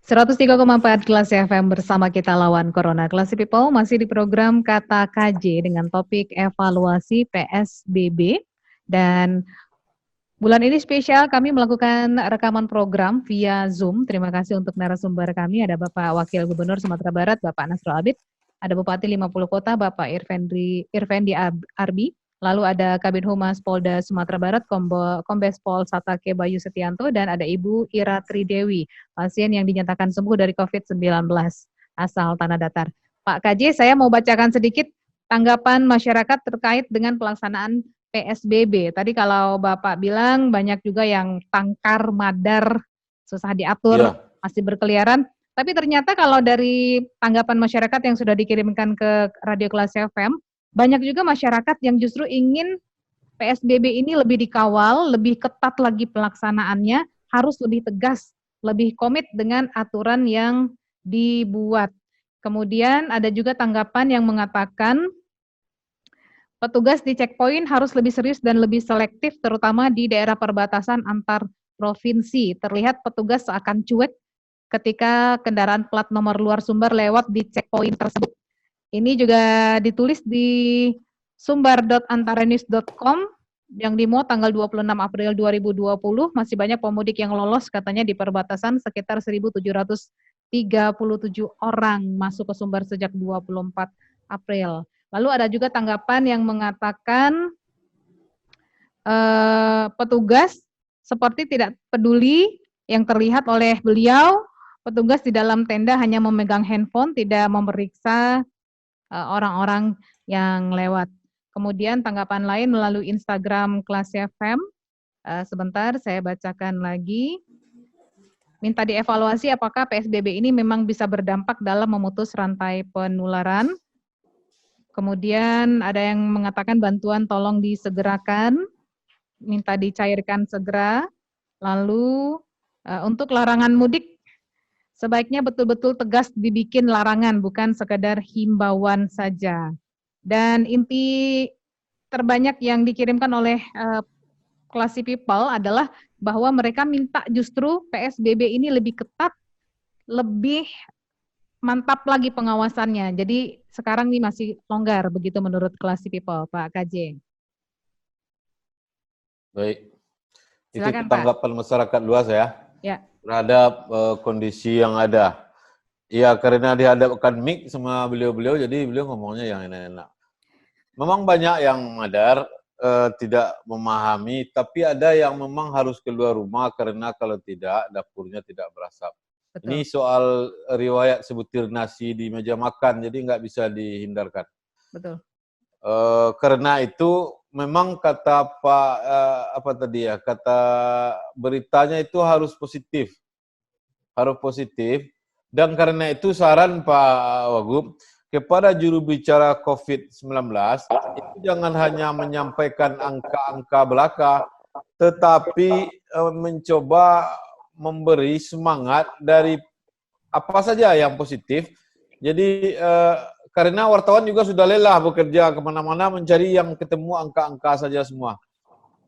103,4 Kelas FM bersama kita lawan Corona. Classy People masih di program Kata KJ dengan topik evaluasi PSBB. Dan bulan ini spesial kami melakukan rekaman program via Zoom. Terima kasih untuk narasumber kami. Ada Bapak Wakil Gubernur Sumatera Barat, Bapak Nasrul Abid. Ada Bupati 50 Kota, Bapak Irfendi Arbi. Lalu ada Kabid Humas Polda Sumatera Barat, Kombes Pol Satake Bayu Setianto, dan ada Ibu Ira Tridewi, pasien yang dinyatakan sembuh dari COVID-19 asal Tanah Datar. Pak KJ, saya mau bacakan sedikit tanggapan masyarakat terkait dengan pelaksanaan PSBB. Tadi kalau Bapak bilang banyak juga yang tangkar, madar, susah diatur, masih berkeliaran. Tapi ternyata kalau dari tanggapan masyarakat yang sudah dikirimkan ke Radio Classy FM, banyak juga masyarakat yang justru ingin PSBB ini lebih dikawal, lebih ketat lagi pelaksanaannya, harus lebih tegas, lebih komit dengan aturan yang dibuat. Kemudian ada juga tanggapan yang mengatakan petugas di checkpoint harus lebih serius dan lebih selektif, terutama di daerah perbatasan antar provinsi. Terlihat petugas seakan cuek ketika kendaraan plat nomor luar sumber lewat di checkpoint tersebut. Ini juga ditulis di sumbar.antaranews.com yang dimuat tanggal 26 April 2020. Masih banyak pemudik yang lolos katanya di perbatasan, sekitar 1.737 orang masuk ke Sumbar sejak 24 April. Lalu ada juga tanggapan yang mengatakan petugas seperti tidak peduli yang terlihat oleh beliau. Petugas di dalam tenda hanya memegang handphone, tidak memeriksa orang-orang yang lewat. Kemudian tanggapan lain melalui Instagram Classy FM. Sebentar saya bacakan lagi. Minta dievaluasi apakah PSBB ini memang bisa berdampak dalam memutus rantai penularan. Kemudian ada yang mengatakan bantuan tolong disegerakan, minta dicairkan segera. Lalu untuk larangan mudik, sebaiknya betul-betul tegas dibikin larangan, bukan sekedar himbauan saja. Dan inti terbanyak yang dikirimkan oleh Classy People adalah bahwa mereka minta justru PSBB ini lebih ketat, lebih mantap lagi pengawasannya. Jadi sekarang ini masih longgar, begitu menurut Classy People, Pak KJ. Baik, silakan, itu tanggapan Pak. Masyarakat luas ya. Terhadap kondisi yang ada. Ya, karena dihadapkan mic sama beliau-beliau, jadi beliau ngomongnya yang enak-enak. Memang banyak yang madar, tidak memahami, tapi ada yang memang harus keluar rumah karena kalau tidak, dapurnya tidak berasap. Betul. Ini soal riwayat sebutir nasi di meja makan, jadi nggak bisa dihindarkan. Betul. Karena itu memang kata Pak kata beritanya itu harus positif, dan karena itu saran Pak Wagub kepada juru bicara COVID-19 itu jangan hanya menyampaikan angka-angka belaka, tetapi mencoba memberi semangat dari apa saja yang positif. Jadi karena wartawan juga sudah lelah bekerja kemana-mana mencari yang ketemu angka-angka saja semua.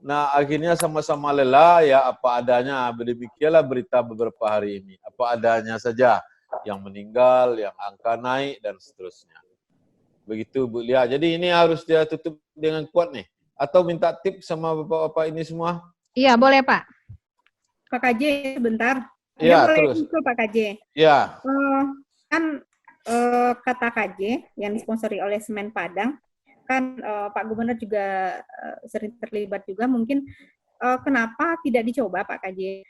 Nah akhirnya sama-sama lelah, ya apa adanya. Demikianlah berita beberapa hari ini, apa adanya saja. Yang meninggal, yang angka naik, dan seterusnya. Begitu Bu Lia. Jadi ini harus dia tutup dengan kuat nih. Atau minta tips sama bapak-bapak ini semua? Iya boleh Pak. Pak KJ sebentar. Iya terus. Pak KJ. Iya. Kan kata KJ yang disponsori oleh Semen Padang, kan Pak Gubernur juga sering terlibat juga. Mungkin kenapa tidak dicoba Pak KJ?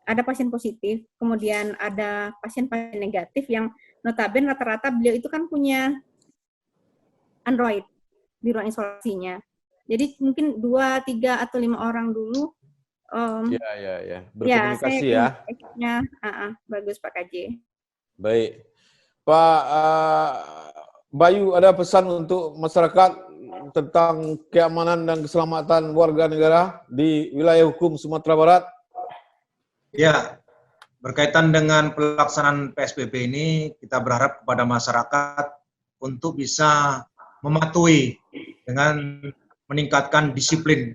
Ada pasien positif, kemudian ada pasien-pasien negatif yang notabene rata-rata beliau itu kan punya Android di ruang isolasinya. Jadi mungkin 2, 3, atau 5 orang dulu. Berkomunikasi ya. Bagus Pak KJ. Baik. Pak Bayu, ada pesan untuk masyarakat tentang keamanan dan keselamatan warga negara di wilayah hukum Sumatera Barat? Ya, berkaitan dengan pelaksanaan PSBB ini, kita berharap kepada masyarakat untuk bisa mematuhi dengan meningkatkan disiplin.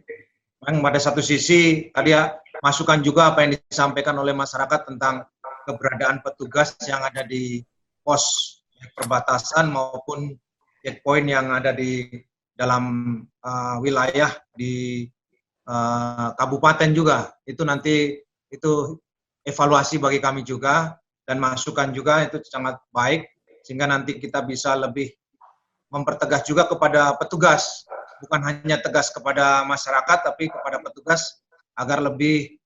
Memang pada satu sisi, tadi ya, masukan juga apa yang disampaikan oleh masyarakat tentang keberadaan petugas yang ada di pos perbatasan maupun checkpoint yang ada di dalam wilayah di kabupaten juga. Itu nanti itu evaluasi bagi kami juga dan masukan juga itu sangat baik sehingga nanti kita bisa lebih mempertegas juga kepada petugas, bukan hanya tegas kepada masyarakat tapi kepada petugas agar lebih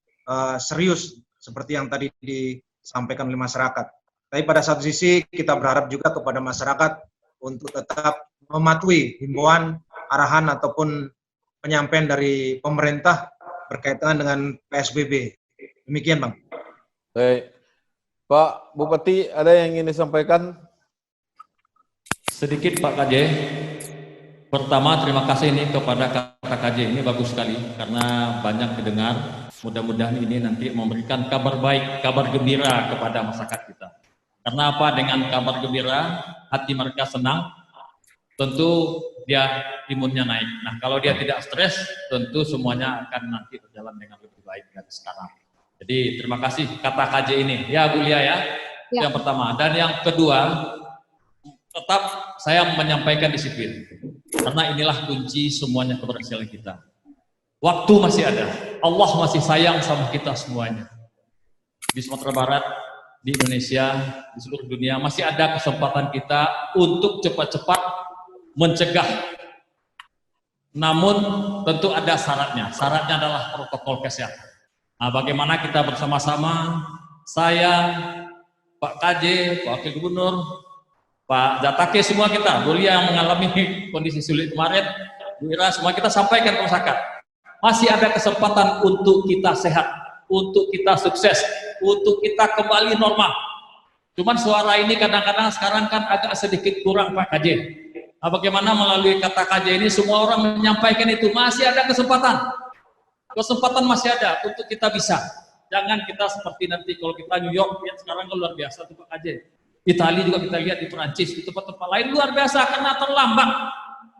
serius seperti yang tadi disampaikan oleh masyarakat. Tapi pada satu sisi kita berharap juga kepada masyarakat untuk tetap mematuhi himbauan, arahan ataupun penyampaian dari pemerintah berkaitan dengan PSBB. Demikian, Bang. Baik. Pak Bupati, ada yang ingin disampaikan? Sedikit Pak KJ. Pertama, terima kasih ini kepada kata KJ, ini bagus sekali karena banyak didengar. Mudah-mudahan ini nanti memberikan kabar baik, kabar gembira kepada masyarakat kita. Karena apa? Dengan kabar gembira, hati mereka senang, tentu dia imunnya naik. Nah, kalau dia tidak stres, tentu semuanya akan nanti berjalan dengan lebih baik dari sekarang. Jadi terima kasih kata KJ ini. Ya Bu Lia ya, yang pertama. Dan yang kedua, tetap saya menyampaikan disiplin. Karena inilah kunci semuanya keberhasilan kita. Waktu masih ada. Allah masih sayang sama kita semuanya. Di Sumatera Barat, di Indonesia, di seluruh dunia masih ada kesempatan kita untuk cepat-cepat mencegah. Namun tentu ada syaratnya. Syaratnya adalah protokol kesehatan. Nah, bagaimana kita bersama-sama, saya, Pak KJ, Pak Wakil Gubernur, Pak Jatake, semua kita, Bu Lia yang mengalami kondisi sulit kemarin, Bu Ira, semua kita sampaikan ke masyarakat. Masih ada kesempatan untuk kita sehat, untuk kita sukses, untuk kita kembali normal. Cuman suara ini kadang-kadang sekarang kan agak sedikit kurang Pak KJ. Nah, bagaimana melalui kata KJ ini semua orang menyampaikan itu, masih ada kesempatan. Kesempatan masih ada untuk kita bisa. Jangan kita seperti nanti kalau kita New York, ya sekarang kan luar biasa tuh Pak KJ. Italia juga kita lihat di Perancis, di tempat-tempat lain luar biasa karena terlambat.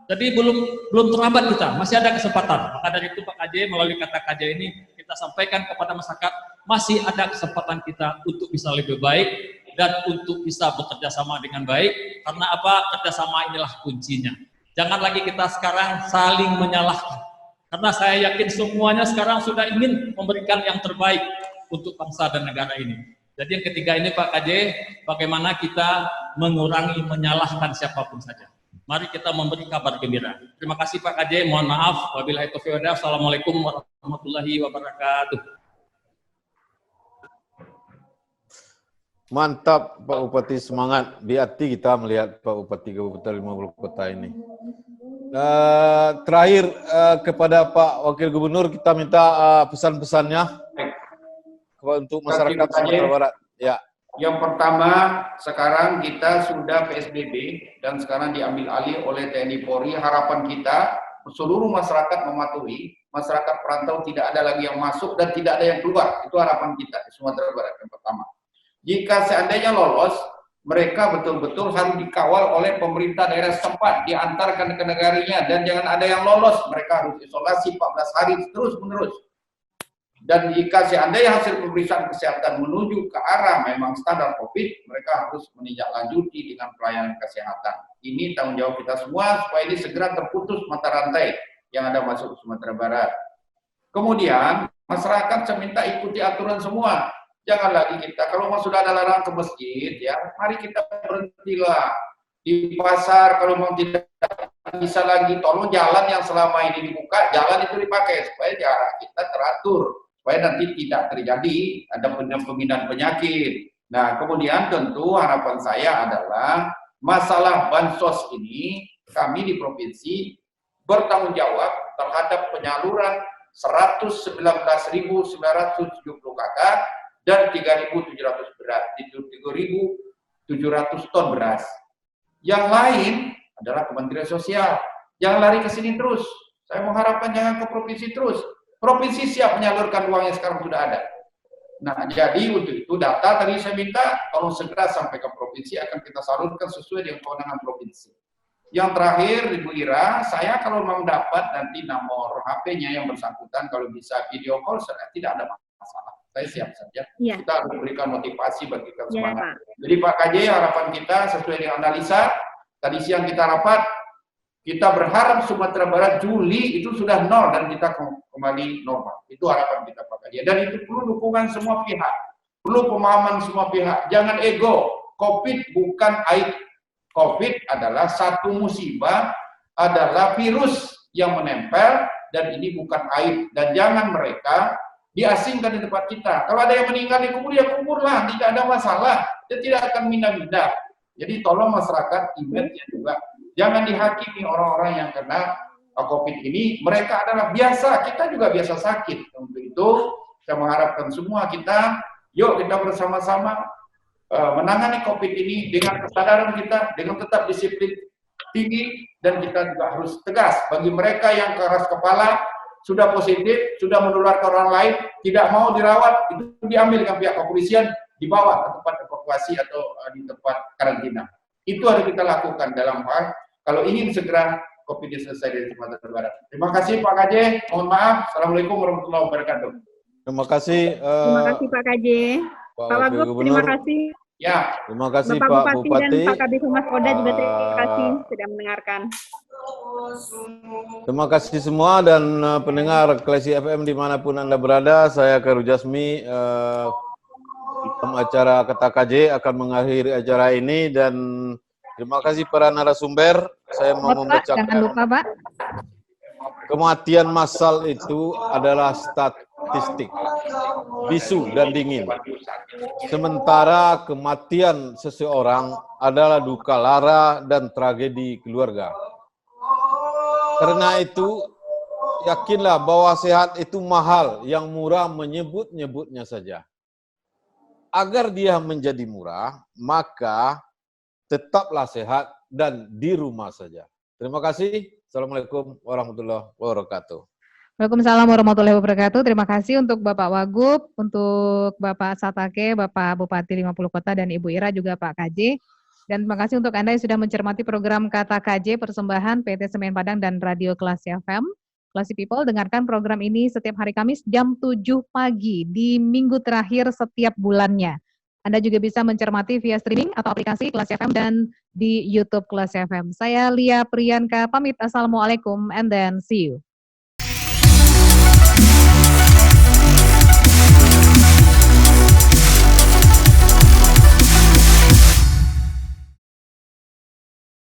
Jadi belum terlambat kita, masih ada kesempatan. Maka dari itu Pak KJ melalui kata KJ ini kita sampaikan kepada masyarakat, masih ada kesempatan kita untuk bisa lebih baik dan untuk bisa bekerja sama dengan baik. Karena apa? Kerjasama inilah kuncinya. Jangan lagi kita sekarang saling menyalahkan. Karena saya yakin semuanya sekarang sudah ingin memberikan yang terbaik untuk bangsa dan negara ini. Jadi yang ketiga ini Pak KJ, bagaimana kita mengurangi menyalahkan siapapun saja. Mari kita memberi kabar gembira. Terima kasih Pak KJ, mohon maaf. Wabillahi taufiq wal hidayah. Assalamualaikum warahmatullahi wabarakatuh. Mantap Pak Bupati, semangat. Di hati kita melihat Pak Bupati Kabupaten 50 Kota ini. Terakhir kepada Pak Wakil Gubernur kita minta pesan-pesannya untuk masyarakat Sumatera Barat. Ya. Yang pertama, sekarang kita sudah PSBB dan sekarang diambil alih oleh TNI Polri. Harapan kita seluruh masyarakat mematuhi, masyarakat perantau tidak ada lagi yang masuk dan tidak ada yang keluar. Itu harapan kita di Sumatera Barat yang pertama. Jika seandainya lolos, mereka betul-betul harus dikawal oleh pemerintah daerah setempat, diantarkan ke negaranya, dan jangan ada yang lolos, mereka harus isolasi 14 hari terus-menerus. Dan jika seandainya hasil pemeriksaan kesehatan menuju ke arah memang standar COVID, mereka harus menindaklanjuti dengan pelayanan kesehatan. Ini tanggung jawab kita semua supaya ini segera terputus mata rantai yang ada masuk ke Sumatera Barat. Kemudian masyarakat saya minta ikuti aturan semua. Jangan lagi kita, kalau mau sudah ada larangan ke masjid, ya, mari kita berhentilah. Di pasar, kalau mau tidak bisa lagi, tolong jalan yang selama ini dibuka, jalan itu dipakai, supaya jarak kita teratur, supaya nanti tidak terjadi ada pemindahan penyakit. Nah, kemudian tentu harapan saya adalah masalah bansos ini, kami di provinsi bertanggung jawab terhadap penyaluran 119.970 KK, dan 3.700 beras, 3.700 ton beras. Yang lain adalah Kementerian Sosial. Jangan lari ke sini terus. Saya mengharapkan jangan ke provinsi terus. Provinsi siap menyalurkan uang yang sekarang sudah ada. Nah, jadi untuk itu data tadi saya minta, tolong segera sampai ke provinsi, akan kita salurkan sesuai dengan kewenangan provinsi. Yang terakhir, Ibu Ira, saya kalau mau dapat nanti nomor HP-nya yang bersangkutan, kalau bisa video call, tidak ada masalah. saya siap saja. Iya. Kita harus berikan motivasi, bagikan Iya, semangat. Pak. Jadi Pak KJ, harapan kita sesuai dengan analisa, tadi siang kita rapat, kita berharap Sumatera Barat Juli itu sudah nol dan kita kembali normal. Itu harapan kita Pak KJ. Dan itu perlu dukungan semua pihak, perlu pemahaman semua pihak. Jangan ego. COVID bukan aib. COVID adalah satu musibah, adalah virus yang menempel, dan ini bukan aib. Dan jangan mereka diasingkan di tempat kita. Kalau ada yang meninggal di kubur, ya kuburlah, tidak ada masalah. Dia tidak akan mindah-mindah. Jadi tolong masyarakat image-nya juga. Jangan dihakimi orang-orang yang kena COVID ini. Mereka adalah biasa, kita juga biasa sakit. Untuk itu, saya mengharapkan semua kita, yuk kita bersama-sama menangani COVID ini dengan kesadaran kita, dengan tetap disiplin tinggi, dan kita juga harus tegas. Bagi mereka yang keras kepala, sudah positif, sudah menular ke orang lain, tidak mau dirawat, itu diambil dengan pihak kepolisian, dibawa ke tempat evakuasi atau di tempat karantina. Itu harus kita lakukan dalam hal, kalau ingin segera COVID ini selesai dari Sumatera Barat. Terima kasih Pak KJ, mohon maaf. Assalamualaikum warahmatullahi wabarakatuh. Terima kasih. Terima kasih Pak KJ. Pak Wagub, terima kasih. Ya. Terima kasih Bapak Pak Bupati Bupati. dan Pak Kabid Humas Polda juga terima kasih sudah mendengarkan. Terima kasih semua dan pendengar Klasi FM dimanapun Anda berada. Saya Khairul Jasmi, dalam acara Kata KJ akan mengakhiri acara ini, dan terima kasih para narasumber. Saya mau Bapak, membacakan, jangan lupa Pak. kematian massal itu adalah statistik, bisu dan dingin. Sementara kematian seseorang adalah duka lara dan tragedi keluarga. Karena itu, yakinlah bahwa sehat itu mahal, yang murah menyebut-nyebutnya saja. Agar dia menjadi murah, maka tetaplah sehat dan di rumah saja. Terima kasih. Assalamualaikum warahmatullahi wabarakatuh. Waalaikumsalam warahmatullahi wabarakatuh. Terima kasih untuk Bapak Wagub, untuk Bapak Satake, Bapak Bupati 50 Kota, dan Ibu Ira, juga Pak KJ. Dan terima kasih untuk Anda yang sudah mencermati program Kata KJ, persembahan PT Semen Padang dan Radio Klasi FM. Klasi People, dengarkan program ini setiap hari Kamis jam 7 pagi di minggu terakhir setiap bulannya. Anda juga bisa mencermati via streaming atau aplikasi Klasi FM dan di YouTube Klasi FM. Saya Lia Priyanka pamit. Assalamualaikum and then see you.